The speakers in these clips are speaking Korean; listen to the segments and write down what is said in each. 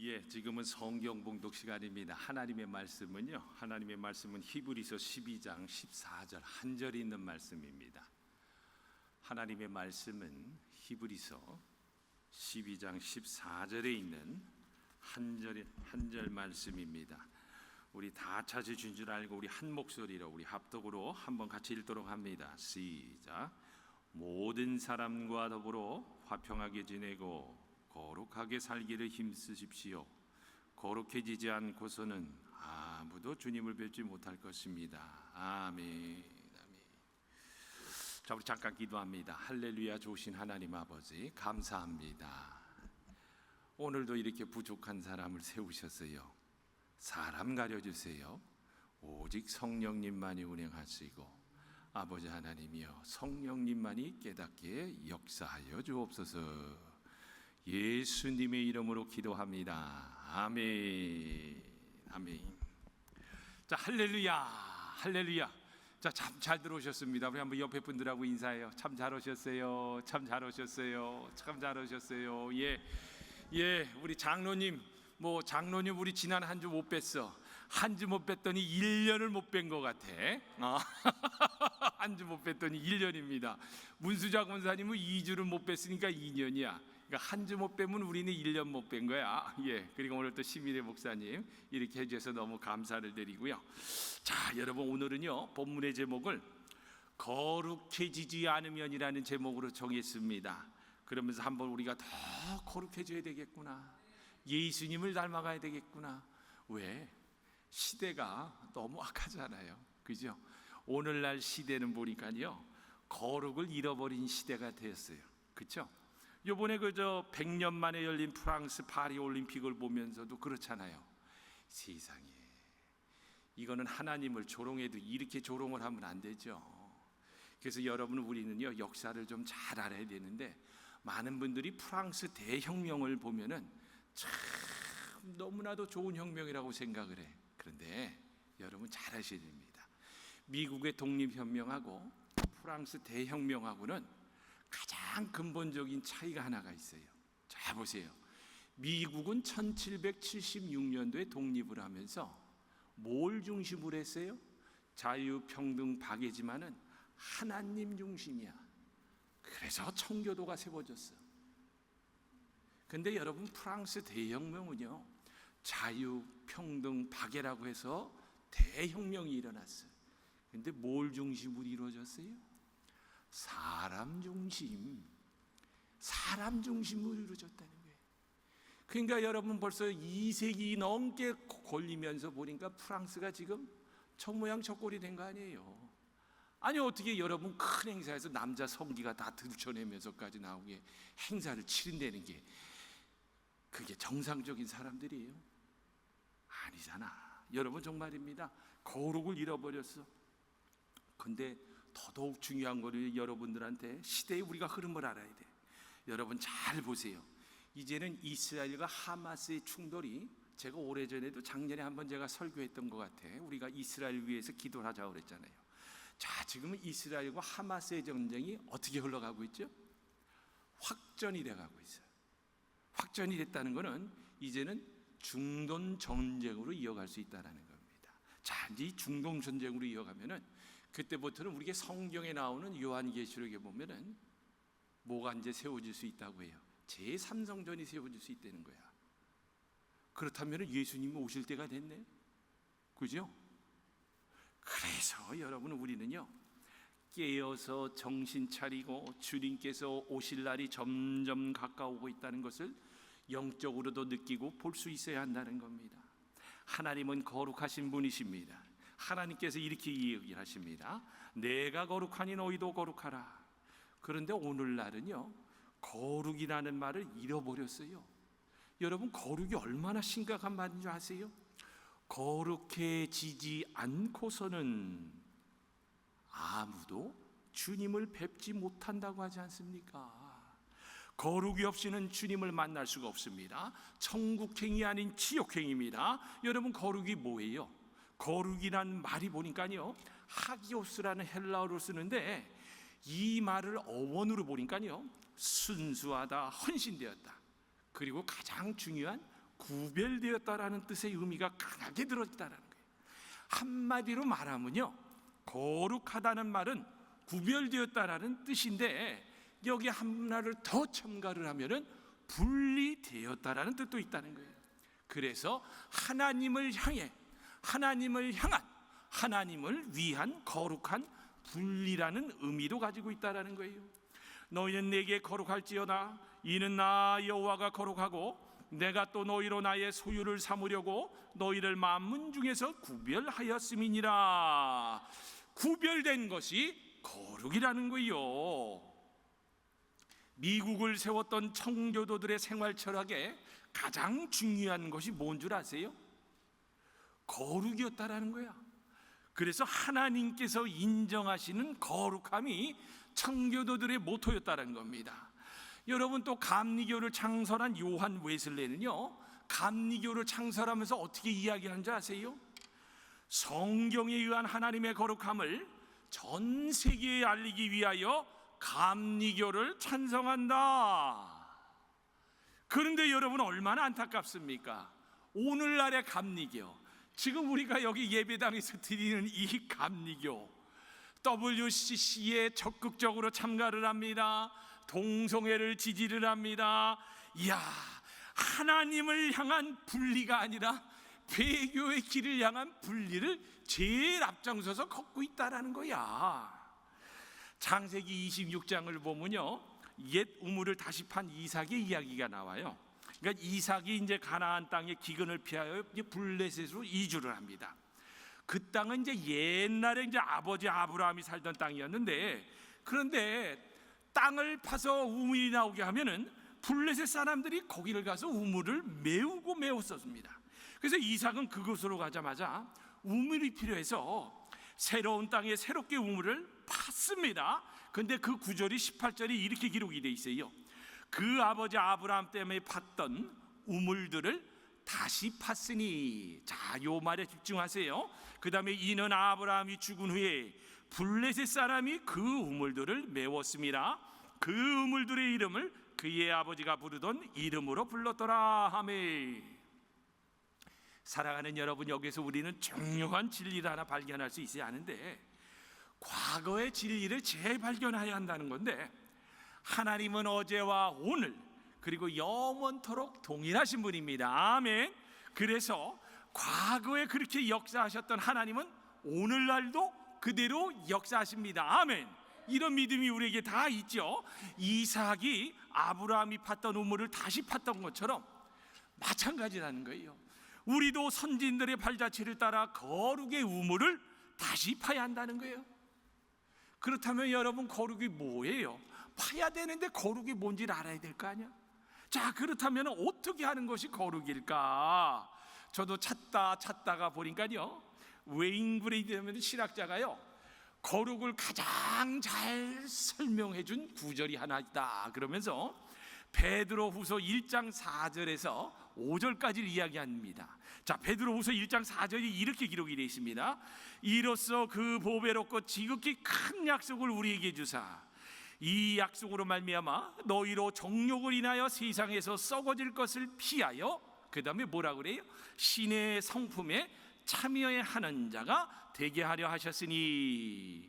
지금은 성경 봉독 시간입니다. 하나님의 말씀은 히브리서 12장 14절 한 절이 있는 말씀입니다. 하나님의 말씀은 히브리서 12장 14절에 있는 한 절 말씀입니다. 우리 다 찾으신 줄 알고 우리 한 목소리로 우리 합독으로 한번 같이 읽도록 합니다. 시작. 모든 사람과 더불어 화평하게 지내고 거룩하게 살기를 힘쓰십시오. 거룩해지지 않고서는 아무도 주님을 뵙지 못할 것입니다. 아멘. 자, 우리 잠깐 기도합니다. 할렐루야. 좋으신 하나님 아버지 감사합니다. 오늘도 이렇게 부족한 사람을 세우셨어요. 사람 가려주세요. 오직 성령님만이 운행하시고 아버지 하나님이여 성령님만이 깨닫게 역사하여 주옵소서. 예수님의 이름으로 기도합니다. 아멘. 자, 할렐루야. 자, 참 잘 들어오셨습니다. 우리 한번 옆에 분들하고 인사해요. 참 잘 오셨어요. 우리 장로님, 장로님 우리 지난 한 주 못 뵀어. 한 주 못 뵀더니 1년을 못 뵌 것 같아. 한 주 못 뵀더니 1년입니다. 문수자 권사님은 2주를 못 뵀으니까 2년이야. 그러니까 한 주 못 뵈면 우리는 1년 못 뵌 거야. 그리고 오늘 또 심일의 목사님 이렇게 해주셔서 너무 감사를 드리고요. 자, 여러분 오늘은요 본문의 제목을 거룩해지지 않으면이라는 제목으로 정했습니다. 그러면서 한번 우리가 더 거룩해져야 되겠구나. 예수님을 닮아가야 되겠구나. 왜? 시대가 너무 악하잖아요. 그죠? 오늘날 시대는 보니까요 거룩을 잃어버린 시대가 되었어요. 그렇죠? 요번에 100년 만에 열린 프랑스 파리 올림픽을 보면서도 그렇잖아요. 세상에 이거는 하나님을 조롱해도 이렇게 조롱을 하면 안 되죠. 그래서 우리는요 역사를 좀 잘 알아야 되는데 많은 분들이 프랑스 대혁명을 보면은 참 너무나도 좋은 혁명이라고 생각을 해. 그런데 여러분 잘 아셔야 됩니다. 미국의 독립혁명하고 프랑스 대혁명하고는 가장 근본적인 차이가 하나가 있어요. 자, 보세요. 미국은 1776년도에 독립을 하면서 뭘 중심으로 했어요? 자유, 평등, 박애지만은 하나님 중심이야. 그래서 청교도가 세워졌어. 근데 여러분 프랑스 대혁명은요 자유, 평등, 박애라고 해서 대혁명이 일어났어요. 근데 뭘 중심으로 이루어졌어요? 사람 중심으로 이루어졌다는 거예요. 그러니까 여러분 벌써 2세기 넘게 걸리면서 보니까 프랑스가 지금 저 모양 저 꼴이 된 거 아니에요. 아니 어떻게 여러분 큰 행사에서 남자 성기가 다 들춰내면서까지 나오게 행사를 치른다는 게 그게 정상적인 사람들이에요? 아니잖아. 여러분 정말입니다. 거룩을 잃어버렸어. 근데 더더욱 중요한 거를 여러분들한테 시대의 우리가 흐름을 알아야 돼. 여러분 잘 보세요. 이제는 이스라엘과 하마스의 충돌이 제가 오래전에도 작년에 한번 제가 설교했던 것 같아. 우리가 이스라엘 위해서 기도를 하자고 그랬잖아요. 자, 지금은 이스라엘과 하마스의 전쟁이 어떻게 흘러가고 있죠? 확전이 돼가고 있어요. 확전이 됐다는 것은 이제는 중동 전쟁으로 이어갈 수 있다는 겁니다. 자, 이제 중동 전쟁으로 이어가면은 그때부터는 우리가 성경에 나오는 요한계시록에 보면은 뭐가 이제 세워질 수 있다고 해요. 제3성전이 세워질 수 있다는 거야. 그렇다면 예수님이 오실 때가 됐네. 그죠? 그래서 여러분 우리는요 깨어서 정신 차리고 주님께서 오실 날이 점점 가까워오고 있다는 것을 영적으로도 느끼고 볼 수 있어야 한다는 겁니다. 하나님은 거룩하신 분이십니다. 하나님께서 이렇게 이야기를 하십니다. 내가 거룩하니 너희도 거룩하라. 그런데 오늘날은요 거룩이라는 말을 잃어버렸어요. 여러분 거룩이 얼마나 심각한 말인 줄 아세요? 거룩해지지 않고서는 아무도 주님을 뵙지 못한다고 하지 않습니까? 거룩이 없이는 주님을 만날 수가 없습니다. 천국행이 아닌 지옥행입니다. 여러분 거룩이 뭐예요? 거룩이란 말이 보니까요 하기오스라는 헬라어를 쓰는데 이 말을 어원으로 보니까요 순수하다, 헌신되었다. 그리고 가장 중요한 구별되었다라는 뜻의 의미가 강하게 들어있다라는 거예요. 한마디로 말하면요, 거룩하다는 말은 구별되었다라는 뜻인데, 여기 하나를 더 첨가를 하면은 분리되었다라는 뜻도 있다는 거예요. 그래서 하나님을 향해, 하나님을 향한, 하나님을 위한 거룩한 분리라는 의미도 가지고 있다라는 거예요. 너희는 내게 거룩할지어다. 이는 나 여호와가 거룩하고 내가 또 너희로 나의 소유를 삼으려고 너희를 만문 중에서 구별하였음이니라. 구별된 것이 거룩이라는 거예요. 미국을 세웠던 청교도들의 생활 철학에 가장 중요한 것이 뭔 줄 아세요? 거룩이었다라는 거야. 그래서 하나님께서 인정하시는 거룩함이 청교도들의 모토였다는 겁니다. 여러분, 또 감리교를 창설한 요한 웨슬레는요, 감리교를 창설하면서 어떻게 이야기하는 줄 아세요? 성경에 의한 하나님의 거룩함을 전 세계에 알리기 위하여 감리교를 찬성한다. 그런데 여러분, 얼마나 안타깝습니까? 오늘날의 감리교, 지금 우리가 여기 예배당에서 드리는 이 감리교, WCC에 적극적으로 참가를 합니다. 동성애를 지지를 합니다. 이야, 하나님을 향한 분리가 아니라 배교의 길을 향한 분리를 제일 앞장서서 걷고 있다라는 거야. 창세기 26장을 보면요, 옛 우물을 다시 판 이삭의 이야기가 나와요. 그러니까 이삭이 이제 가나안 땅의 기근을 피하여 블레셋으로 이주를 합니다. 그 땅은 이제 옛날에 이제 아버지 아브라함이 살던 땅이었는데, 그런데 땅을 파서 우물이 나오게 하면은 블레셋 사람들이 거기를 가서 우물을 메웠었습니다. 그래서 이삭은 그곳으로 가자마자 우물이 필요해서 새로운 땅에 새롭게 우물을 팠습니다. 근데 그 구절이 18절이 이렇게 기록이 돼 있어요. 그 아버지 아브라함 때문에 팠던 우물들을 다시 팠으니. 자, 요 말에 집중하세요. 그 다음에 이는 아브라함이 죽은 후에 블레셋 사람이 그 우물들을 메웠습니다. 그 우물들의 이름을 그의 아버지가 부르던 이름으로 불렀더라 하매. 사랑하는 여러분, 여기서 우리는 중요한 진리를 하나 발견할 수 있어야 하는데, 과거의 진리를 재발견해야 한다는 건데, 하나님은 어제와 오늘 그리고 영원토록 동일하신 분입니다. 아멘. 그래서 과거에 그렇게 역사하셨던 하나님은 오늘날도 그대로 역사하십니다. 아멘. 이런 믿음이 우리에게 다 있죠. 이삭이 아브라함이 팠던 우물을 다시 팠던 것처럼 마찬가지라는 거예요. 우리도 선진들의 발자취를 따라 거룩의 우물을 다시 파야 한다는 거예요. 그렇다면 여러분, 거룩이 뭐예요? 파야 되는데 거룩이 뭔지를 알아야 될 거 아니야? 자, 그렇다면 어떻게 하는 것이 거룩일까? 저도 찾다가 보니까요, 웨인 브레이드라는 신학자가요, 거룩을 가장 잘 설명해 준 구절이 하나 있다 그러면서 베드로후서 1장 4절에서 5절까지를 이야기합니다. 자, 베드로후서 1장 4절이 이렇게 기록이 되어 있습니다. 이로써 그 보배롭고 지극히 큰 약속을 우리에게 주사 이 약속으로 말미암아 너희로 정욕을 인하여 세상에서 썩어질 것을 피하여, 그 다음에 뭐라 그래요? 신의 성품에 참여하는 자가 되게 하려 하셨으니.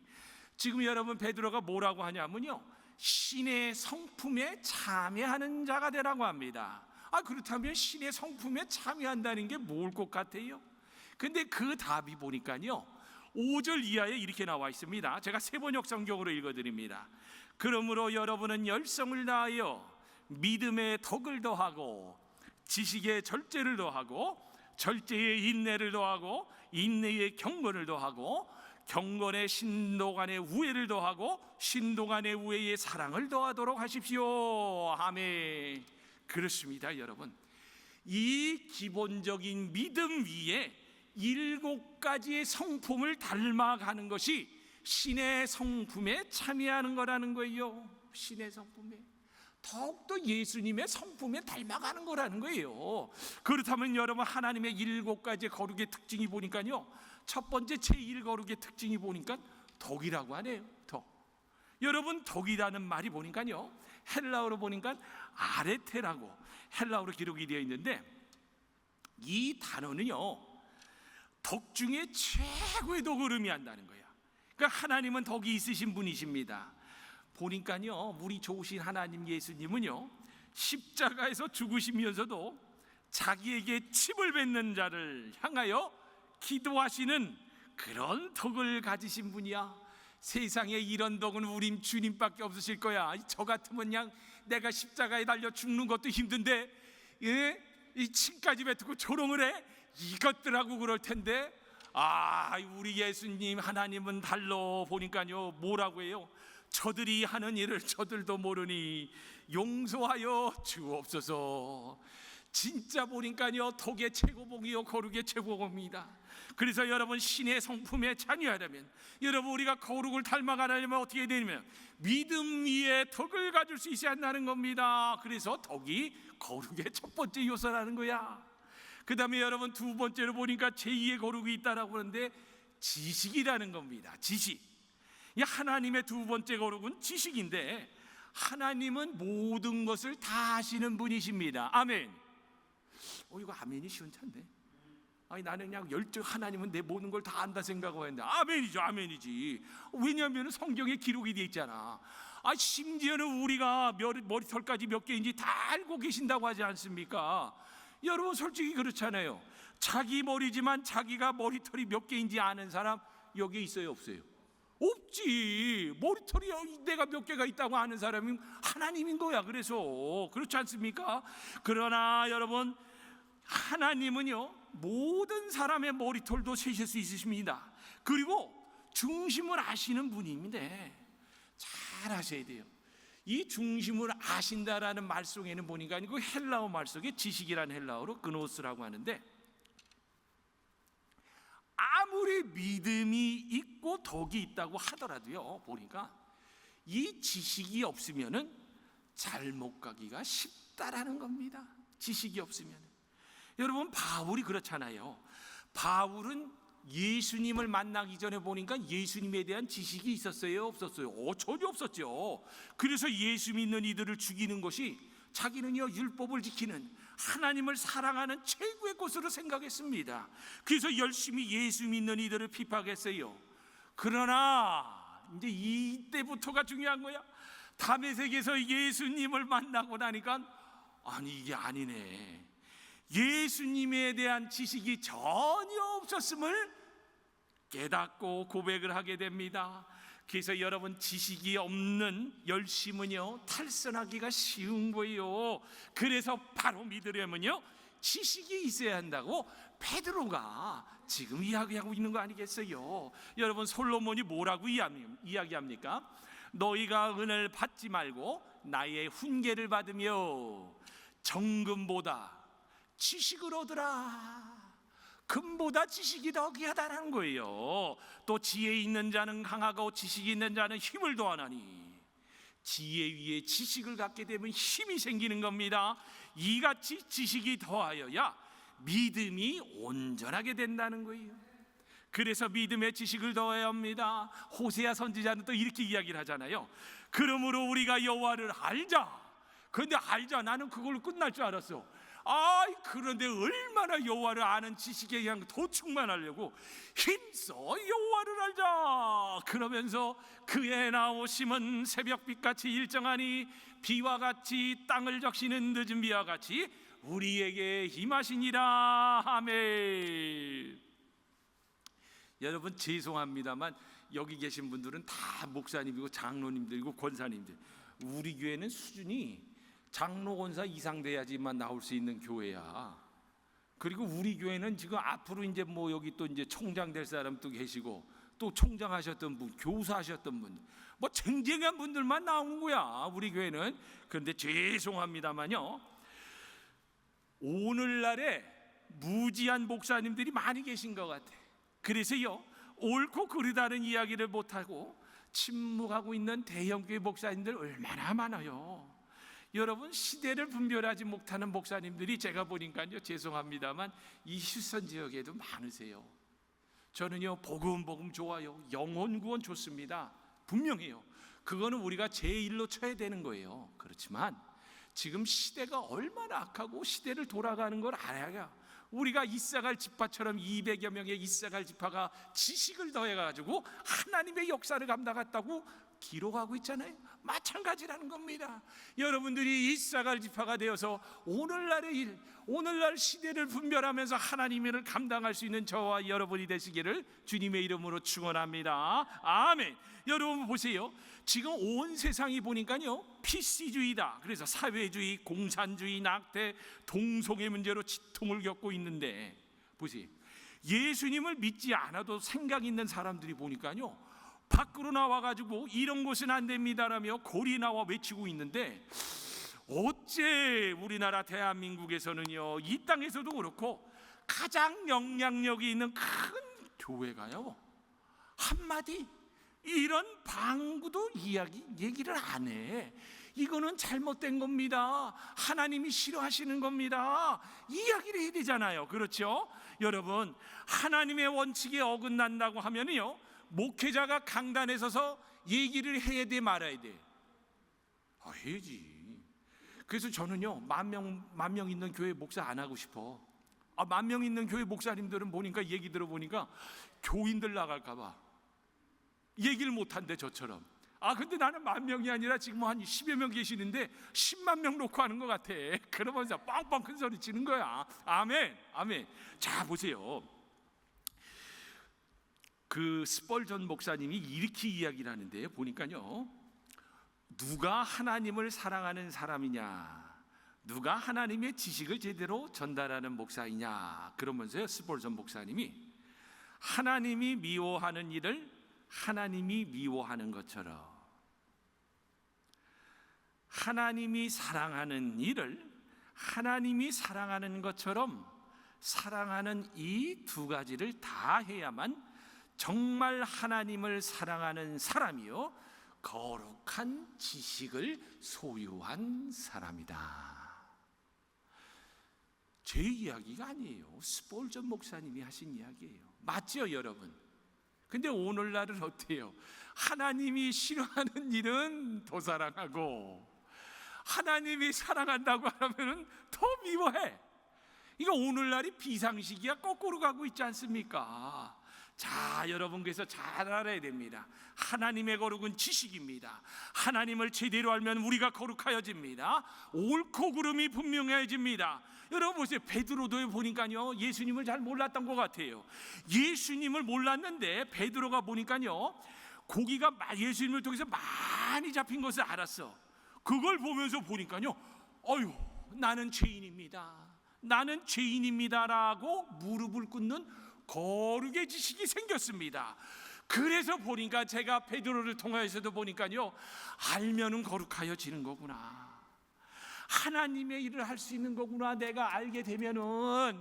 지금 여러분, 베드로가 뭐라고 하냐면요, 신의 성품에 참여하는 자가 되라고 합니다. 그렇다면 신의 성품에 참여한다는 게 뭘 것 같아요? 근데 그 답이 보니까요, 5절 이하에 이렇게 나와 있습니다. 제가 세번역 성경으로 읽어드립니다. 그러므로 여러분은 열성을 다하여 믿음의 덕을 더하고 지식의 절제를 더하고 절제의 인내를 더하고 인내의 경건을 더하고 경건의 신도간의 우애를 더하고 신도간의 우애의 사랑을 더하도록 하십시오. 아멘. 그렇습니다. 여러분, 이 기본적인 믿음 위에 7가지의 성품을 닮아가는 것이 신의 성품에 참여하는 거라는 거예요. 신의 성품에, 더욱더 예수님의 성품에 닮아가는 거라는 거예요. 그렇다면 여러분, 하나님의 7가지의 거룩의 특징이 보니까요, 첫 번째 제1거룩의 특징이 보니까 덕이라고 하네요. 덕. 여러분, 덕이라는 말이 보니까요, 헬라어로 보니까 아레테라고 헬라어로 기록이 되어 있는데, 이 단어는요, 덕 중에 최고의 덕을 의미한다는 거야. 그러니까 하나님은 덕이 있으신 분이십니다. 보니까요, 우리 좋으신 하나님 예수님은요, 십자가에서 죽으시면서도 자기에게 침을 뱉는 자를 향하여 기도하시는 그런 덕을 가지신 분이야. 세상에 이런 덕은 우리 주님밖에 없으실 거야. 저 같으면 그냥 내가 십자가에 달려 죽는 것도 힘든데, 이 침까지 뱉고 조롱을 해? 이것들하고 그럴 텐데, 우리 예수님 하나님은 달러 보니까요, 뭐라고 해요? 저들이 하는 일을 저들도 모르니 용서하여 주옵소서. 진짜 보니까요, 덕의 최고봉이요, 거룩의 최고봉입니다. 그래서 여러분, 신의 성품에 자녀하려면, 여러분 우리가 거룩을 닮아가려면 어떻게 되냐면 믿음 위에 덕을 가질 수 있어야 한다는 겁니다. 그래서 덕이 거룩의 첫 번째 요소라는 거야. 그 다음에 여러분, 두 번째로 보니까 제2의 거룩이 있다라고 하는데 지식이라는 겁니다. 지식. 이 하나님의 두 번째 거룩은 지식인데, 하나님은 모든 것을 다 아시는 분이십니다. 아멘. 이거 아멘이 쉬운 차인데, 나는 그냥 하나님은 내 모든 걸 다 안다 생각하고 했는데, 아멘이죠, 아멘이지. 왜냐하면 성경에 기록이 되어 있잖아. 심지어는 우리가 머리털까지 몇 개인지 다 알고 계신다고 하지 않습니까? 여러분, 솔직히 그렇잖아요. 자기 머리지만 자기가 머리털이 몇 개인지 아는 사람 여기 있어요, 없어요? 없지. 머리털이 내가 몇 개가 있다고 아는 사람이 하나님인 거야. 그래서 그렇지 않습니까? 그러나 여러분, 하나님은요, 모든 사람의 머리털도 세실 수 있으십니다. 그리고 중심을 아시는 분인데 잘 아셔야 돼요. 이 중심을 아신다라는 말 속에는 보니까 그 헬라어 말 속에 지식이라는 헬라어로 그노스라고 하는데, 아무리 믿음이 있고 덕이 있다고 하더라도요, 보니까 이 지식이 없으면은 잘못 가기가 쉽다라는 겁니다. 지식이 없으면. 여러분, 바울이 그렇잖아요. 바울은 예수님을 만나기 전에 보니까 예수님에 대한 지식이 있었어요, 없었어요? 전혀 없었죠. 그래서 예수 믿는 이들을 죽이는 것이 자기는요, 율법을 지키는 하나님을 사랑하는 최고의 것으로 생각했습니다. 그래서 열심히 예수 믿는 이들을 핍박했어요. 그러나 이제 이때부터가 중요한 거야. 다메섹에서 예수님을 만나고 나니까 이게 아니네. 예수님에 대한 지식이 전혀 없었음을 깨닫고 고백을 하게 됩니다. 그래서 여러분, 지식이 없는 열심은요, 탈선하기가 쉬운 거예요. 그래서 바로 믿으려면요, 지식이 있어야 한다고 베드로가 지금 이야기하고 있는 거 아니겠어요? 여러분, 솔로몬이 뭐라고 이야기합니까? 너희가 은혜를 받지 말고 나의 훈계를 받으며 정금보다 지식을 얻으라. 금보다 지식이 더 귀하다는 거예요. 또 지혜 있는 자는 강하고 지식이 있는 자는 힘을 더하나니, 지혜 위에 지식을 갖게 되면 힘이 생기는 겁니다. 이같이 지식이 더하여야 믿음이 온전하게 된다는 거예요. 그래서 믿음의 지식을 더해야 합니다. 호세아 선지자는 또 이렇게 이야기를 하잖아요. 그러므로 우리가 여호와를 알자. 그런데 알자, 나는 그걸로 끝날 줄 알았어. 그런데 얼마나 여호와를 아는 지식에 그냥 더 충만하려고 힘써 여호와를 알자. 그러면서 그의 나오심은 새벽빛같이 일정하니 비와 같이 땅을 적시는 늦은 비와 같이 우리에게 임하시니라. 아멘. 여러분, 죄송합니다만 여기 계신 분들은 다 목사님이고 장로님들이고 권사님들. 우리 교회는 수준이 장로 권사 이상 돼야지만 나올 수 있는 교회야. 그리고 우리 교회는 지금 앞으로 이제 여기 또 이제 총장 될 사람도 계시고, 또 총장 하셨던 분, 교사 하셨던 분, 쟁쟁한 분들만 나오는 거야, 우리 교회는. 그런데 죄송합니다만요, 오늘날에 무지한 목사님들이 많이 계신 것 같아. 그래서요, 옳고 그르다는 이야기를 못하고 침묵하고 있는 대형교회 목사님들 얼마나 많아요. 여러분, 시대를 분별하지 못하는 목사님들이 제가 보니까요, 죄송합니다만 이 휴선 지역에도 많으세요. 저는요, 복음 좋아요. 영혼 구원 좋습니다. 분명해요. 그거는 우리가 제1로 쳐야 되는 거예요. 그렇지만 지금 시대가 얼마나 악하고 시대를 돌아가는 걸 알아야 우리가 이사갈 지파처럼 200여 명의 이사갈 지파가 지식을 더해가지고 하나님의 역사를 감당했다고 기록하고 있잖아요. 마찬가지라는 겁니다. 여러분들이 이사갈 지파가 되어서 오늘날의 일, 오늘날 시대를 분별하면서 하나님의 일을 감당할 수 있는 저와 여러분이 되시기를 주님의 이름으로 축원합니다. 아멘. 여러분 보세요. 지금 온 세상이 보니까요 PC주의다. 그래서 사회주의, 공산주의, 낙태, 동성애 문제로 치통을 겪고 있는데 보세요. 예수님을 믿지 않아도 생각 있는 사람들이 보니까요 밖으로 나와가지고 이런 것은 안 됩니다라며 고리 나와 외치고 있는데, 어째 우리나라 대한민국에서는요 이 땅에서도 그렇고 가장 영향력이 있는 큰 교회가요 한마디 이런 방구도 얘기를 안 해. 이거는 잘못된 겁니다. 하나님이 싫어하시는 겁니다. 이야기를 해야 되잖아요. 그렇죠? 여러분, 하나님의 원칙에 어긋난다고 하면요 목회자가 강단에 서서 얘기를 해야 돼 말아야 돼? 해야지. 그래서 저는요 만 명 있는 교회 목사 안 하고 싶어. 만 명 있는 교회 목사님들은 보니까 얘기 들어보니까 교인들 나갈까 봐 얘기를 못한대 저처럼. 근데 나는 10,000명이 아니라 지금 한 10여 명 계시는데 10만 명 놓고 하는 것 같아. 그러면서 뻥뻥 큰 소리 치는 거야. 아멘, 아멘. 자 보세요. 그 스펄전 목사님이 이렇게 이야기를 하는데 보니까요 누가 하나님을 사랑하는 사람이냐, 누가 하나님의 지식을 제대로 전달하는 목사이냐 그러면서요 스펄전 목사님이 하나님이 미워하는 일을 하나님이 미워하는 것처럼, 하나님이 사랑하는 일을 하나님이 사랑하는 것처럼 사랑하는 이 두 가지를 다 해야만 정말 하나님을 사랑하는 사람이요 거룩한 지식을 소유한 사람이다. 제 이야기가 아니에요. 스폴전 목사님이 하신 이야기예요. 맞죠 여러분? 근데 오늘날은 어때요? 하나님이 싫어하는 일은 더 사랑하고 하나님이 사랑한다고 하면 더 미워해. 이거 오늘날이 비상시기야 거꾸로 가고 있지 않습니까? 자 여러분, 그래서 잘 알아야 됩니다. 하나님의 거룩은 지식입니다. 하나님을 제대로 알면 우리가 거룩하여집니다. 옳고 그름이 분명해집니다. 여러분 보세요. 베드로도 보니까요 예수님을 잘 몰랐던 것 같아요. 예수님을 몰랐는데 베드로가 보니까요 고기가 예수님을 통해서 많이 잡힌 것을 알았어. 그걸 보면서 보니까요 나는 죄인입니다, 나는 죄인입니다라고 무릎을 꿇는 거룩의 지식이 생겼습니다. 그래서 보니까 제가 베드로를 통해서도 보니까요 알면은 거룩하여지는 거구나, 하나님의 일을 할 수 있는 거구나. 내가 알게 되면은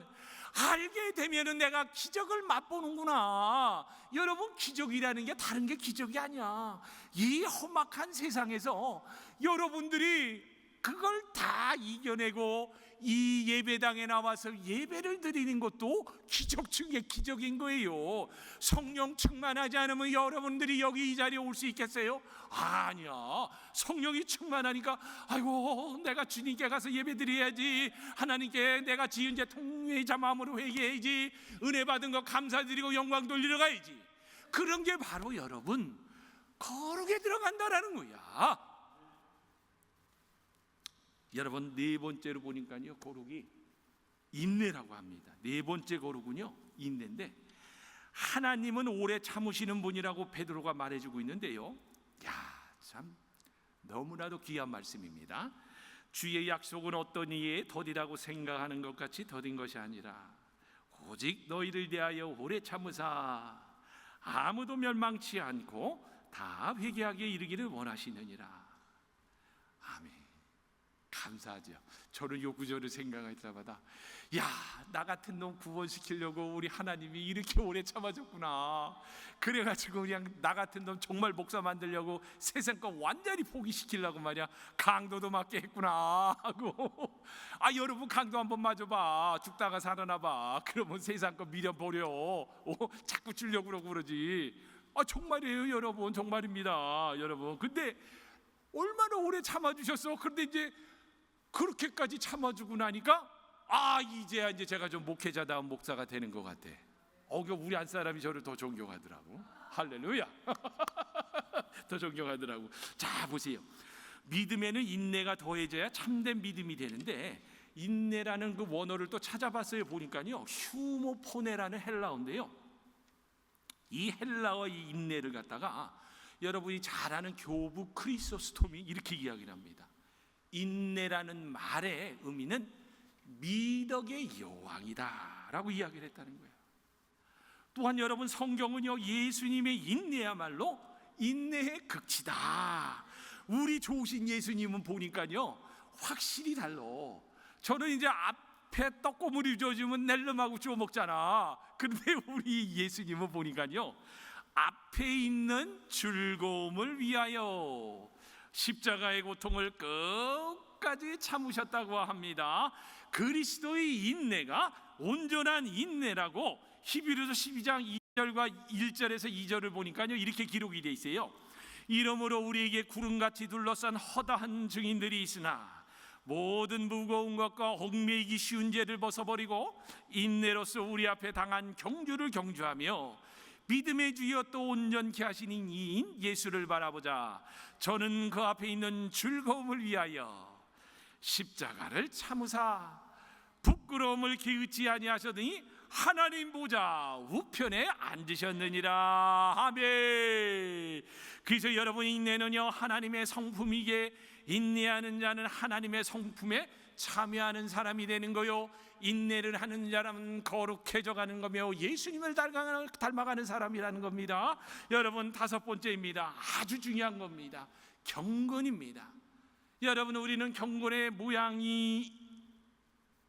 내가 기적을 맛보는구나. 여러분, 기적이라는 게 다른 게 기적이 아니야. 이 험악한 세상에서 여러분들이 그걸 다 이겨내고 이 예배당에 나와서 예배를 드리는 것도 기적 중에 기적인 거예요. 성령 충만하지 않으면 여러분들이 여기 이 자리에 올 수 있겠어요? 아니야. 성령이 충만하니까 아이고 내가 주님께 가서 예배 드려야지, 하나님께 내가 지은 죄 통회자 마음으로 회개해야지, 은혜 받은 거 감사드리고 영광 돌리러 가야지. 그런 게 바로 여러분 거룩에 들어간다라는 거야. 여러분, 네 번째로 보니까요 거룩이 인내라고 합니다. 네 번째 거룩은요 인내인데, 하나님은 오래 참으시는 분이라고 베드로가 말해주고 있는데요, 참 너무나도 귀한 말씀입니다. 주의 약속은 어떤 이에 더디라고 생각하는 것 같이 더딘 것이 아니라 오직 너희를 대하여 오래 참으사 아무도 멸망치 않고 다 회개하게 이르기를 원하시느니라. 아멘. 감사하죠. 저는 요 구절을 생각할 때마다 나 같은 놈 구원시키려고 우리 하나님이 이렇게 오래 참아줬구나. 그래가지고 그냥 나 같은 놈 정말 목사 만들려고 세상 거 완전히 포기시키려고 말이야 강도도 맞게 했구나 하고. 여러분 강도 한번 맞아봐. 죽다가 살아나봐. 그러면 세상 거 미련 버려. 자꾸 주려고 그러지. 정말이에요 여러분, 정말입니다 여러분. 근데 얼마나 오래 참아주셨어. 그런데 이제 그렇게까지 참아주고 나니까 이제 제가 좀 목회자다운 목사가 되는 것 같아. 우리 한 사람이 저를 더 존경하더라고. 할렐루야. 더 존경하더라고. 자, 보세요. 믿음에는 인내가 더해져야 참된 믿음이 되는데, 인내라는 그 원어를 또 찾아봤어요. 보니까요, 휴모포네라는 헬라어인데요, 이 헬라어 이 인내를 갖다가 여러분이 잘 아는 교부 크리소스톰이 이렇게 이야기를 합니다. 인내라는 말의 의미는 미덕의 여왕이다 라고 이야기를 했다는 거예요. 또한 여러분, 성경은요, 예수님의 인내야말로 인내의 극치다. 우리 좋으신 예수님은 보니까요, 확실히 달라. 저는 이제 앞에 떡고물이 주어지면 낼름하고 주워 먹잖아. 그런데 우리 예수님은 보니까요, 앞에 있는 즐거움을 위하여 십자가의 고통을 끝까지 참으셨다고 합니다. 그리스도의 인내가 온전한 인내라고 히브리서 12장 2절과 1절에서 2절을 보니까요, 이렇게 기록이 되어 있어요. 이러므로 우리에게 구름같이 둘러싼 허다한 증인들이 있으나 모든 무거운 것과 얽매이기 쉬운 죄를 벗어버리고 인내로서 우리 앞에 당한 경주를 경주하며 믿음의 주여 또 온전케 하시는 이인 예수를 바라보자. 저는 그 앞에 있는 즐거움을 위하여 십자가를 참으사 부끄러움을 기웃지 아니하셨더니 하나님 보좌 우편에 앉으셨느니라. 아멘. 그래서 여러분의 인내는요, 하나님의 성품이기에 인내하는 자는 하나님의 성품에 참여하는 사람이 되는 거요, 인내를 하는 사람은 거룩해져 가는 거며 예수님을 닮아가는 사람이라는 겁니다. 여러분, 다섯 번째입니다. 아주 중요한 겁니다. 경건입니다. 여러분, 우리는 경건의 모양이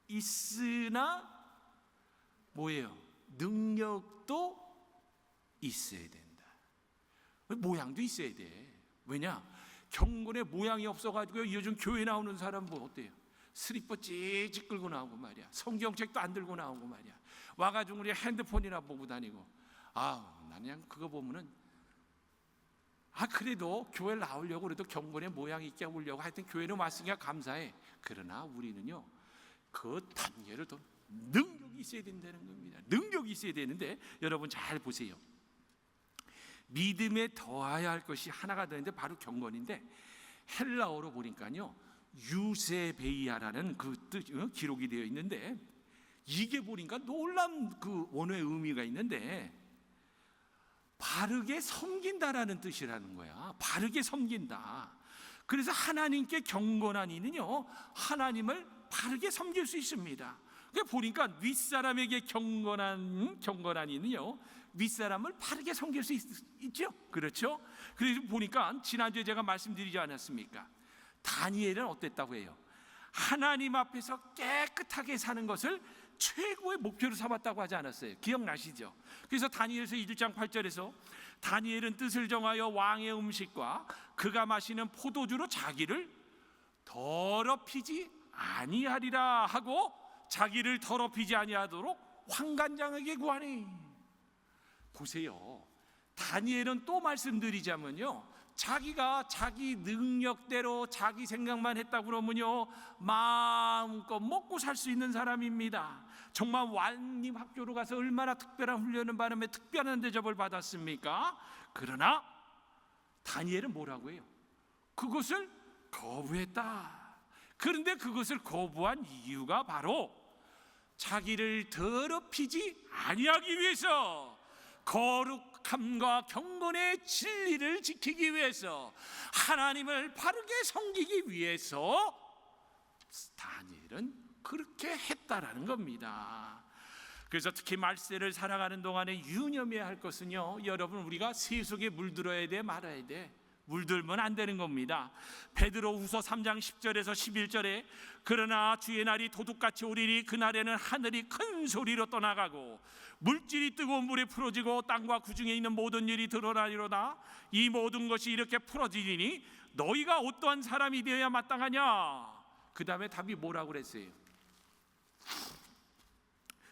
있으나 뭐예요? 능력도 있어야 된다. 모양도 있어야 돼. 왜냐? 경건의 모양이 없어가지고 요즘 교회 나오는 사람 뭐 어때요? 스리퍼 찌직 끌고 나오고 말이야. 성경책도 안 들고 나오고 말이야. 와가지고 우리 핸드폰이나 보고 다니고. 나는 그냥 그거 보면은 그래도 교회 나오려고 그래도 경건의 모양이 있게 하려고 하여튼 교회는 왔으니까 감사해. 그러나 우리는요, 그 단계를 더 능력이 있어야 된다는 겁니다. 능력이 있어야 되는데, 여러분 잘 보세요. 믿음에 더해야 할 것이 하나가 되는데 바로 경건인데, 헬라어로 보니까요, 유세베이아라는 그 뜻 기록이 되어 있는데, 이게 보니까 놀라운 그 원어의 의미가 있는데, 바르게 섬긴다라는 뜻이라는 거야. 바르게 섬긴다. 그래서 하나님께 경건한 이는요, 하나님을 바르게 섬길 수 있습니다. 그러니까 보니까 윗사람에게 경건한 이는요, 윗사람을 바르게 섬길 수 있죠. 그렇죠? 그래서 보니까 지난주에 제가 말씀드리지 않았습니까? 다니엘은 어땠다고 해요? 하나님 앞에서 깨끗하게 사는 것을 최고의 목표로 삼았다고 하지 않았어요? 기억나시죠? 그래서 다니엘서 1장 8절에서 다니엘은 뜻을 정하여 왕의 음식과 그가 마시는 포도주로 자기를 더럽히지 아니하리라 하고 자기를 더럽히지 아니하도록 환관장에게 구하니. 보세요. 다니엘은 또 말씀드리자면요, 자기가 자기 능력대로 자기 생각만 했다 그러면요, 마음껏 먹고 살 수 있는 사람입니다. 정말 왕님 학교로 가서 얼마나 특별한 훈련을 받으며 특별한 대접을 받았습니까? 그러나 다니엘은 뭐라고 해요? 그것을 거부했다. 그런데 그것을 거부한 이유가 바로 자기를 더럽히지 아니하기 위해서, 거룩함과 경건의 진리를 지키기 위해서, 하나님을 바르게 섬기기 위해서 다니엘은 그렇게 했다라는 겁니다. 그래서 특히 말세를 살아가는 동안에 유념해야 할 것은요, 여러분, 우리가 새 속에 물들어야 돼, 말아야 돼? 물들면 안 되는 겁니다. 베드로후서 3장 10절에서 11절에 그러나 주의 날이 도둑같이 오리니 그날에는 하늘이 큰 소리로 떠나가고 물질이 뜨거운 물에 풀어지고 땅과 그 중에 있는 모든 일이 드러나리로다. 이 모든 것이 이렇게 풀어지니 너희가 어떠한 사람이 되어야 마땅하냐? 그 다음에 답이 뭐라고 그랬어요?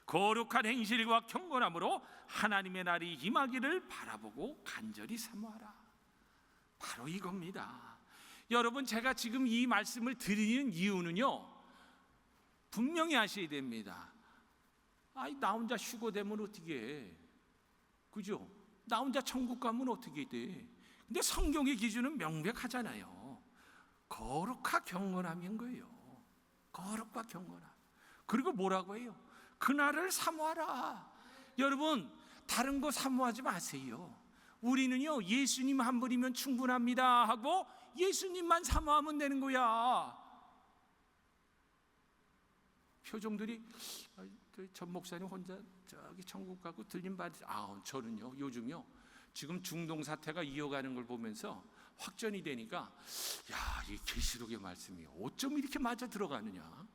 거룩한 행실과 경건함으로 하나님의 날이 임하기를 바라보고 간절히 사모하라. 바로 이겁니다. 여러분, 제가 지금 이 말씀을 드리는 이유는요, 분명히 하셔야 됩니다. 아이, 나 혼자 휴거 되면 어떻게 해? 그죠? 나 혼자 천국 가면 어떻게 돼? 근데 성경의 기준은 명백하잖아요. 거룩과 경건함인 거예요. 거룩과 경건함. 그리고 뭐라고 해요? 그날을 사모하라. 여러분, 다른 거 사모하지 마세요. 우리는요, 예수님 한 분이면 충분합니다 하고 예수님만 사모하면 되는 거야. 표정들이 전 목사님 혼자 저기 천국 가고 들림 받으시. 저는요, 요즘요, 지금 중동 사태가 이어가는 걸 보면서 확전이 되니까, 야, 이 계시록의 말씀이 어쩜 이렇게 맞아 들어가느냐.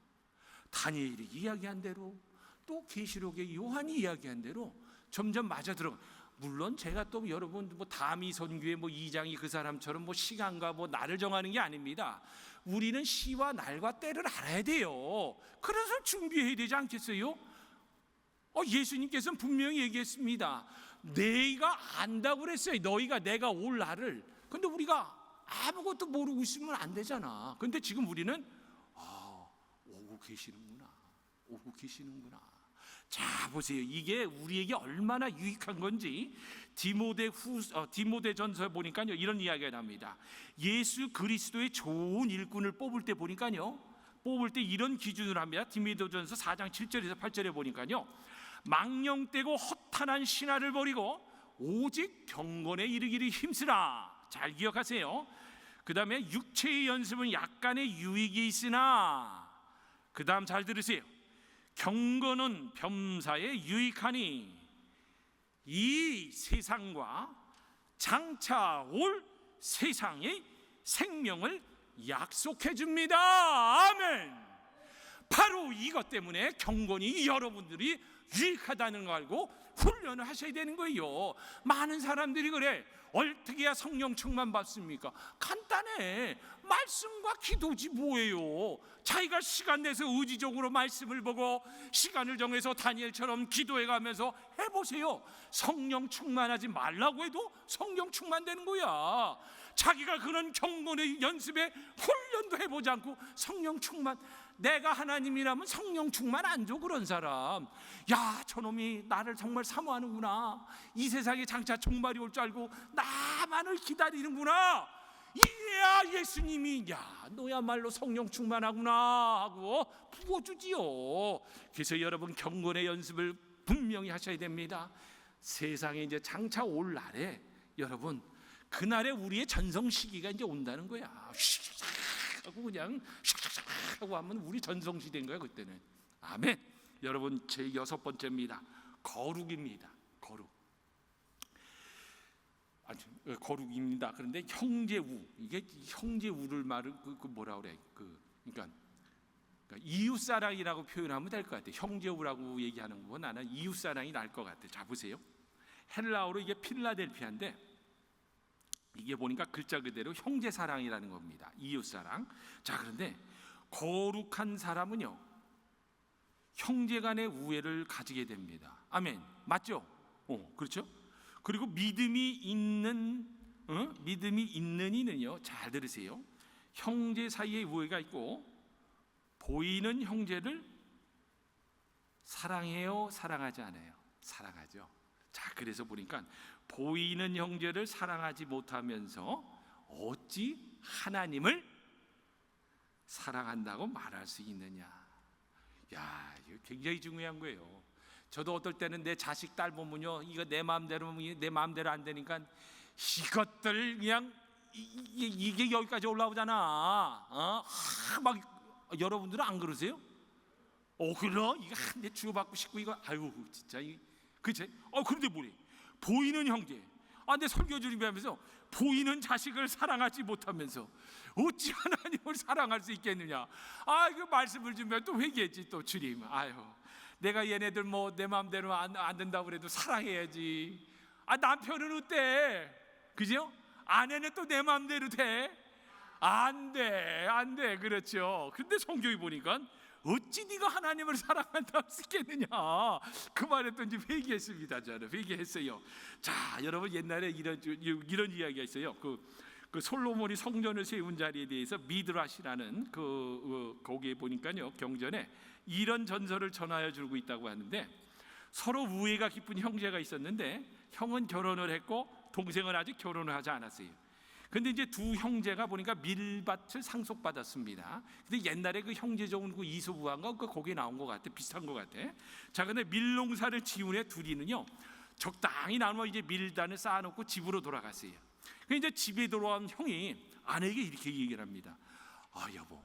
다니엘이 이야기한 대로, 또 계시록의 요한이 이야기한 대로 점점 맞아 들어가. 물론 제가 또 여러분 뭐 다미 선교의 뭐 이장이 그 사람처럼 뭐 시간과 뭐 날을 정하는 게 아닙니다. 우리는 시와 날과 때를 알아야 돼요. 그래서 준비해야 되지 않겠어요? 예수님께서는 분명히 얘기했습니다. 너희가 안다고 그랬어요. 너희가 내가 올 날을. 근데 우리가 아무것도 모르고 있으면 안 되잖아. 근데 지금 우리는 오고 계시는구나. 오고 계시는구나. 자, 보세요. 이게 우리에게 얼마나 유익한 건지 디모데전서에 보니까요, 이런 이야기가 납니다. 예수 그리스도의 좋은 일꾼을 뽑을 때 보니까요, 뽑을 때 이런 기준을 합니다. 디모데전서 4장 7절에서 8절에 보니까요, 망령되고 허탄한 신화를 버리고 오직 경건에 이르기를 힘쓰라. 잘 기억하세요. 그 다음에 육체의 연습은 약간의 유익이 있으나, 그 다음 잘 들으세요. 경건은 범사에 유익하니 이 세상과 장차 올 세상의 생명을 약속해 줍니다. 아멘. 바로 이것 때문에 경건이 여러분들이 유익하다는 거 알고 훈련을 하셔야 되는 거예요. 많은 사람들이 그래. 어떻게 해야 성령 충만 받습니까? 간단해. 말씀과 기도지 뭐예요. 자기가 시간 내서 의지적으로 말씀을 보고 시간을 정해서 다니엘처럼 기도해 가면서 해보세요. 성령 충만하지 말라고 해도 성령 충만되는 거야. 자기가 그런 경건의 연습에 훈련도 해보지 않고 성령 충만. 내가 하나님이라면 성령 충만 안 줘. 그런 사람. 야, 저놈이 나를 정말 사모하는구나. 이 세상에 장차 종말이 올 줄 알고 나만을 기다리는구나. 이래야 예수님이 야, 너야말로 성령 충만하구나 하고 부어주지요. 그래서 여러분, 경건의 연습을 분명히 하셔야 됩니다. 세상에 이제 장차 올 날에 여러분, 그날에 우리의 전성 시기가 이제 온다는 거야. 하고 그냥 하고 하면 우리 전성 시대인 거야 그때는. 아멘. 여러분, 제 6번째입니다. 거룩입니다. 거룩입니다. 그런데 형제우, 이게 형제우를 말을 그 뭐라 그래? 그러니까 이웃사랑이라고 표현하면 될 것 같아요. 형제우라고 얘기하는 건 나는 이웃사랑이 나을 것 같아요. 자, 보세요. 헬라어로 이게 필라델피아인데 이게 보니까 글자 그대로 형제사랑이라는 겁니다. 이웃사랑. 자, 그런데 거룩한 사람은요, 형제간의 우애를 가지게 됩니다. 아멘. 맞죠? 그렇죠? 그리고 믿음이 있는 이는요, 잘 들으세요. 형제 사이에 우애가 있고 보이는 형제를 사랑해요, 사랑하지 않아요? 사랑하죠. 자, 그래서 보니까 보이는 형제를 사랑하지 못하면서 어찌 하나님을 사랑한다고 말할 수 있느냐. 야, 이거 굉장히 중요한 거예요. 저도 어떨 때는 내 자식 딸 보면요, 이거 내 마음대로 안 되니까 이것들 그냥 이게 여기까지 올라오잖아. 막 여러분들은 안 그러세요? 그래? 이거 한 대 주고받고 싶고 이거 아유 진짜 그치? 그런데 뭐래? 보이는 형제. 내 설교 준비하면서 보이는 자식을 사랑하지 못하면서 어찌 하나님을 사랑할 수 있겠느냐. 그 말씀을 주면 또 회개했지 또 주님. 내가 얘네들 뭐 내 마음대로 안 된다고 그래도 사랑해야지. 남편은 어때? 그죠? 아내는 또 내 마음대로 돼? 안 돼. 그렇죠. 근데 성경이 보니까 어찌 네가 하나님을 사랑한다 할 수 있겠느냐. 그 말했더니 회개했습니다. 저는 회개했어요. 자, 여러분, 옛날에 이런 이야기가 있어요. 그 그 솔로몬이 성전을 세운 자리에 대해서 미드라시라는 거기에 보니까요, 경전에 이런 전설을 전하여 주고 있다고 하는데, 서로 우애가 깊은 형제가 있었는데 형은 결혼을 했고 동생은 아직 결혼을 하지 않았어요. 근데 이제 두 형제가 보니까 밀밭을 상속받았습니다. 근데 옛날에 그 형제종 그 이소부화인가 거기에 나온 것 같아, 비슷한 것 같아. 자, 근데 밀농사를 지은 애 둘이는요, 적당히 나눠 이제 밀단을 쌓아놓고 집으로 돌아갔어요. 이제 집에 돌아온 형이 아내에게 이렇게 얘기를 합니다. 아, 여보,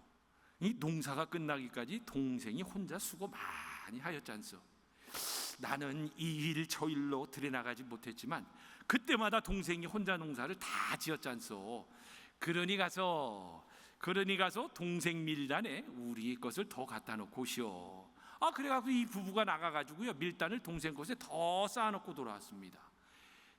이 농사가 끝나기까지 동생이 혼자 수고 많이 하였잖소. 나는 이 일 저 일로 들여나가지 못했지만 그때마다 동생이 혼자 농사를 다 지었잖소. 그러니 가서 동생 밀단에 우리 것을 더 갖다 놓고 오시오. 그래가지고 이 부부가 나가가지고요, 밀단을 동생 곳에 더 쌓아놓고 돌아왔습니다.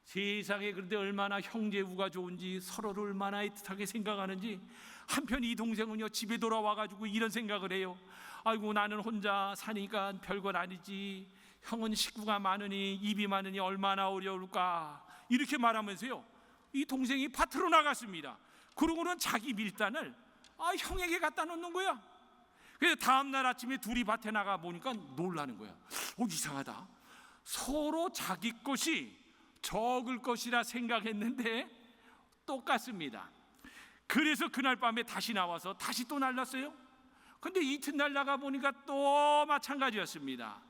세상에, 그런데 얼마나 형제우가 좋은지, 서로를 얼마나 애틋하게 생각하는지. 한편 이 동생은요, 집에 돌아와가지고 이런 생각을 해요. 아이고, 나는 혼자 사니까 별건 아니지, 형은 식구가 많으니 입이 많으니 얼마나 어려울까, 이렇게 말하면서요, 이 동생이 밭으로 나갔습니다. 그러고는 자기 밀단을 형에게 갖다 놓는 거야. 그래서 다음날 아침에 둘이 밭에 나가 보니까 놀라는 거야. 이상하다, 서로 자기 것이 적을 것이라 생각했는데 똑같습니다. 그래서 그날 밤에 다시 나와서 다시 또 날랐어요. 근데 이튿날 나가 보니까 또 마찬가지였습니다.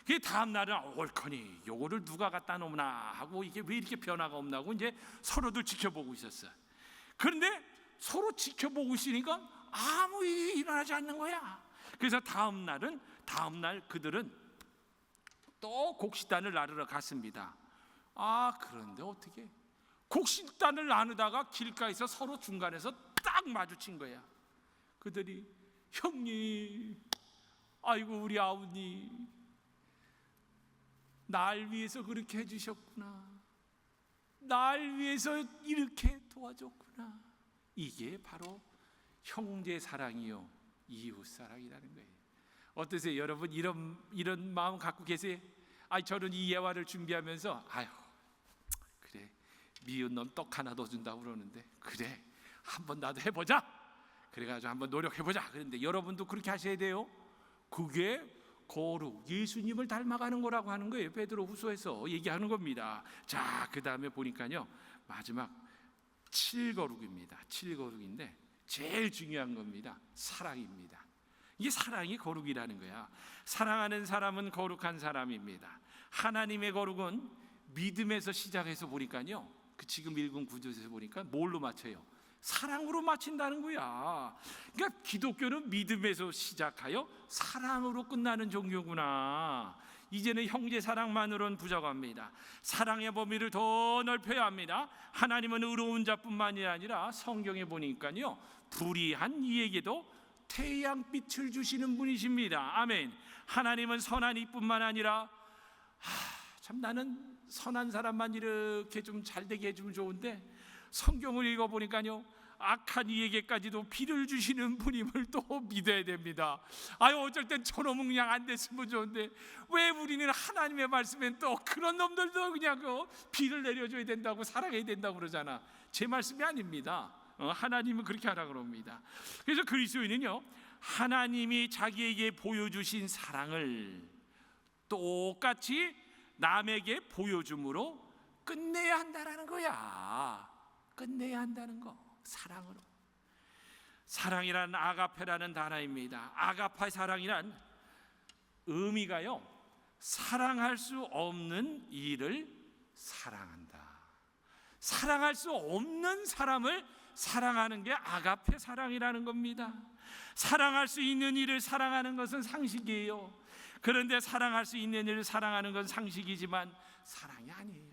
그 다음 날은 옳거니 요거를 누가 갖다 놓나 하고, 이게 왜 이렇게 변화가 없나 하고 이제 서로들 지켜보고 있었어요. 그런데 서로 지켜보고 있으니까 아무 일이 일어나지 않는 거야. 그래서 다음 날 그들은 또 곡식단을 나르러 갔습니다. 그런데 어떻게 곡식단을 나누다가 길가에서 서로 중간에서 딱 마주친 거야. 그들이, 형님, 아이고 우리 아우님, 날 위해서 그렇게 해주셨구나, 날 위해서 이렇게 도와줬구나. 이게 바로 형제 사랑이요, 이웃 사랑이라는 거예요. 어떠세요, 여러분? 이런 마음 갖고 계세요? 저는 이 예화를 준비하면서 그래, 미운 놈 떡 하나 더 준다고 그러는데, 그래, 한번 나도 해보자, 그래가지고 한번 노력해보자. 그런데 여러분도 그렇게 하셔야 돼요. 그게 거룩, 예수님을 닮아가는 거라고 하는 거예요. 베드로후서에서 얘기하는 겁니다. 자, 그 다음에 보니까요, 마지막 7거룩입니다. 7거룩인데 제일 중요한 겁니다. 사랑입니다. 이게 사랑이 거룩이라는 거야. 사랑하는 사람은 거룩한 사람입니다. 하나님의 거룩은 믿음에서 시작해서 보니까요, 그 지금 읽은 구절에서 보니까 뭘로 맞춰요? 사랑으로 마친다는 거야. 그러니까 기독교는 믿음에서 시작하여 사랑으로 끝나는 종교구나. 이제는 형제 사랑만으로는 부족합니다. 사랑의 범위를 더 넓혀야 합니다. 하나님은 의로운 자뿐만이 아니라 성경에 보니까요, 불의한 이에게도 태양빛을 주시는 분이십니다. 아멘. 하나님은 선한 이뿐만 아니라, 참 나는 선한 사람만 이렇게 좀 잘되게 해주면 좋은데, 성경을 읽어보니까요, 악한 이에게까지도 비를 주시는 분임을 또 믿어야 됩니다. 어쩔 땐 저놈은 그냥 안 됐으면 좋은데, 왜 우리는 하나님의 말씀엔 또 그런 놈들도 그냥 비를 내려줘야 된다고, 사랑해야 된다고 그러잖아. 제 말씀이 아닙니다. 하나님은 그렇게 하라 그럽니다. 그래서 그리스도인은요, 하나님이 자기에게 보여주신 사랑을 똑같이 남에게 보여줌으로 끝내야 한다는 거야. 끝내야 한다는 거, 사랑으로. 사랑이란 아가페라는 단어입니다. 아가파 사랑이란 의미가요, 사랑할 수 없는 일을 사랑한다. 사랑할 수 없는 사람을 사랑하는 게 아가페 사랑이라는 겁니다. 사랑할 수 있는 일을 사랑하는 것은 상식이에요. 그런데 사랑할 수 있는 일을 사랑하는 건 상식이지만 사랑이 아니에요.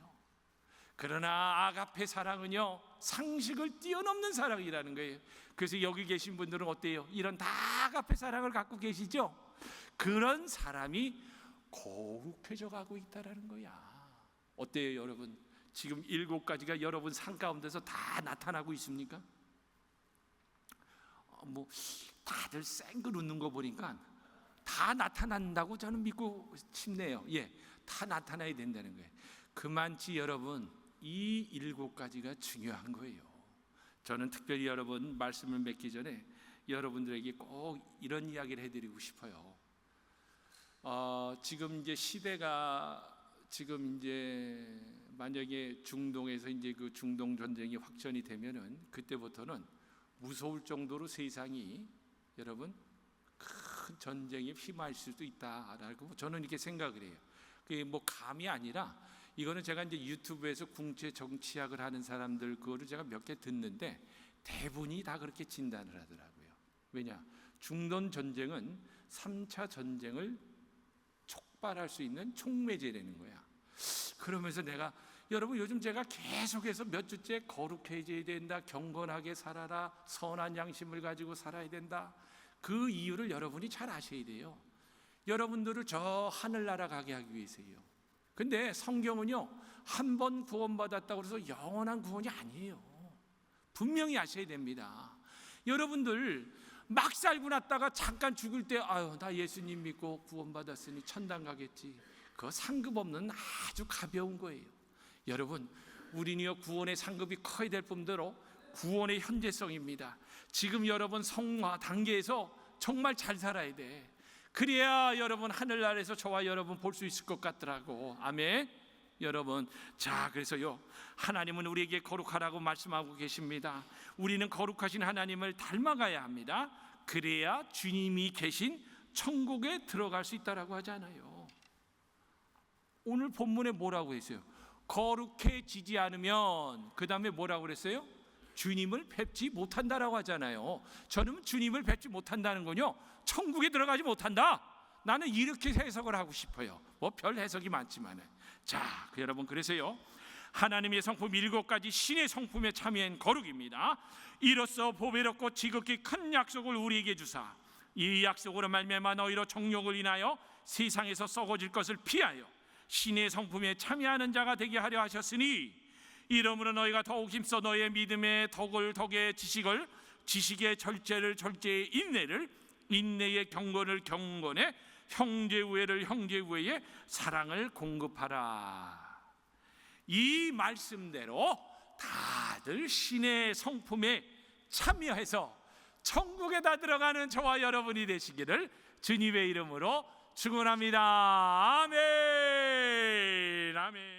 그러나 아가페 사랑은요, 상식을 뛰어넘는 사랑이라는 거예요. 그래서 여기 계신 분들은 어때요? 이런 다 아가페 사랑을 갖고 계시죠? 그런 사람이 거룩해져 가고 있다는 거야. 어때요, 여러분? 지금 7가지가 여러분 삶 가운데서 다 나타나고 있습니까? 다들 쌩글 웃는 거 보니까 다 나타난다고 저는 믿고 싶네요. 다 나타나야 된다는 거예요. 그만치 여러분, 이 7가지가 중요한 거예요. 저는 특별히 여러분 말씀을 맺기 전에 여러분들에게 꼭 이런 이야기를 해드리고 싶어요. 지금 이제 시대가 지금 이제 만약에 중동에서 이제 그 중동 전쟁이 확전이 되면은 그때부터는 무서울 정도로 세상이 여러분 큰 전쟁에 휘말릴 수도 있다라고 저는 이렇게 생각을 해요. 그게 뭐 감이 아니라 이거는 제가 이제 유튜브에서 궁체 정치학을 하는 사람들 그거를 제가 몇 개 듣는데 대부분이 다 그렇게 진단을 하더라고요. 왜냐? 중동 전쟁은 3차 전쟁을 촉발할 수 있는 촉매제라는 거야. 그러면서 내가 여러분 요즘 제가 계속해서 몇 주째 거룩해져야 된다, 경건하게 살아라, 선한 양심을 가지고 살아야 된다. 그 이유를 여러분이 잘 아셔야 돼요. 여러분들을 저 하늘나라 가게 하기 위해서요. 근데 성경은요, 한 번 구원받았다고 해서 영원한 구원이 아니에요. 분명히 아셔야 됩니다. 여러분들 막 살고 났다가 잠깐 죽을 때 아유 나 예수님 믿고 구원받았으니 천당 가겠지. 그거 상급 없는 아주 가벼운 거예요. 여러분 우리는요 구원의 상급이 커야 될 뿐더러 구원의 현재성입니다. 지금 여러분 성화 단계에서 정말 잘 살아야 돼. 그래야 여러분 하늘나라에서 저와 여러분 볼 수 있을 것 같더라고. 아멘. 여러분, 자 그래서요 하나님은 우리에게 거룩하라고 말씀하고 계십니다. 우리는 거룩하신 하나님을 닮아가야 합니다. 그래야 주님이 계신 천국에 들어갈 수 있다라고 하잖아요. 오늘 본문에 뭐라고 했어요? 거룩해지지 않으면 그 다음에 뭐라고 그랬어요? 주님을 뵙지 못한다라고 하잖아요. 저는 주님을 뵙지 못한다는 건요 천국에 들어가지 못한다. 나는 이렇게 해석을 하고 싶어요. 뭐 별 해석이 많지만은. 자, 여러분 그래서요 하나님의 성품 7가지 신의 성품에 참여한 거룩입니다. 이로써 보배롭고 지극히 큰 약속을 우리에게 주사 이 약속으로 말미암아 너희로 정욕을 인하여 세상에서 썩어질 것을 피하여 신의 성품에 참여하는 자가 되게 하려 하셨으니 이러므로 너희가 더욱 힘써 너희의 믿음의 덕에 지식의 절제를 절제의 인내의 경건을 경건에 형제 우애를 형제 우애에 사랑을 공급하라. 이 말씀대로 다들 신의 성품에 참여해서 천국에 다 들어가는 저와 여러분이 되시기를 주님의 이름으로 축원합니다. 아멘. 아멘.